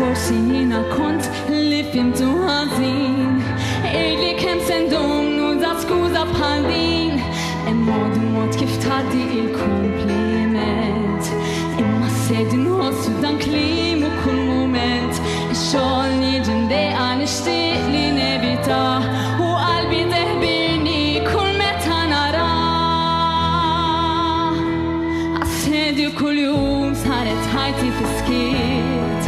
forsi jina kont li fimtu ħażin li kemm sendum nuża skuża bħal din mod kif tgħaddi il-kompliment imma sed inħossu dan kliem u kull mument ix-xogħol jiġi mdejqa nixtieq li nevita u qalbi teħbirni kull meta narah assedju kuljum saret ħajti fi skiet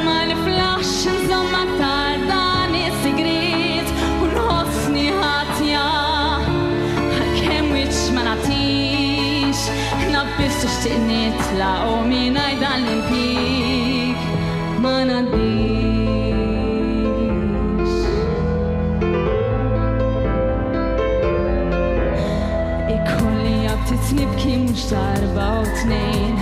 ma niflaħx insomma aktar dan is-sigriet u nħossni ħatja għalkemm wiċċ ma nagħtix nabbis tixtieq nitlaq u mingħajr dan l-impjieg ma ngħaddix. Ikolli jabtit nibki mhux darba u tnejn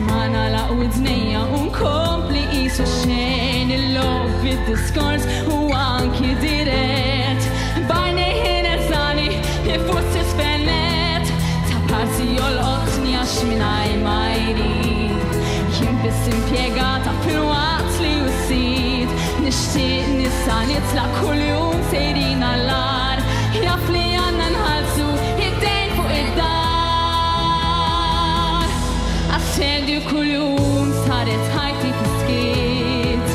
ma nagħlaq widnejja u nkompli qisu xejn il-logħob bid-diskors u anki dirett bajnej ħineżani ifussi spennet ta' parsi jolqotni għax mingħajr ma jrid jien biss impjegata fil-waqt li wsiet nixtieq nista' nitlaq kuljum sejrin għall-għar jaf li għandna nħallsu id-dejn fuq id-dar assedju kuljum saret ħajti fi skiet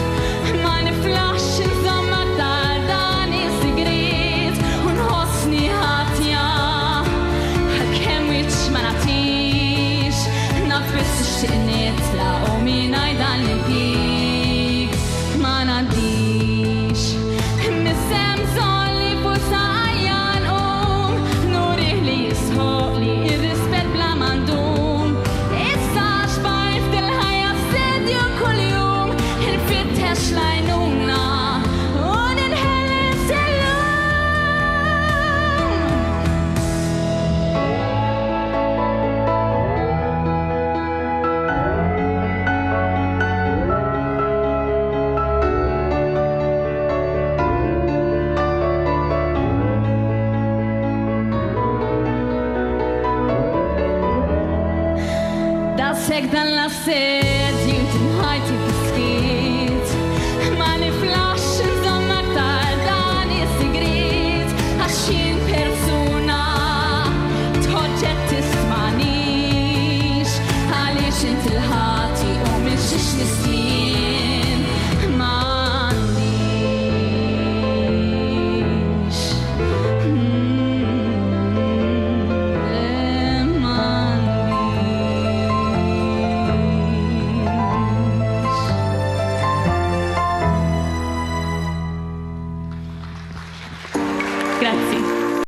ma niflaħx insomma aktar dan is-sigriet u nħossni ħatja għalkemm wiċċ ma nagħtix naf biss tixtieq nitlaq u mingħajr dan l-impjieg ma ngħaddix missem żolli fuq saqajja nqum nurih li jisħoq li ir-rispett bla mandum issa xbajt fil-ħajja assedju kuljum infittex l-għajnuna u ninħeles illum. Daqshekk dan l-assedju tinħajti fi skiet ma niflaħx insomma aktar dan is-sigriet għax jien persuna tħoġġet tismanix għaliex inti l-ħati u minn xiex nistik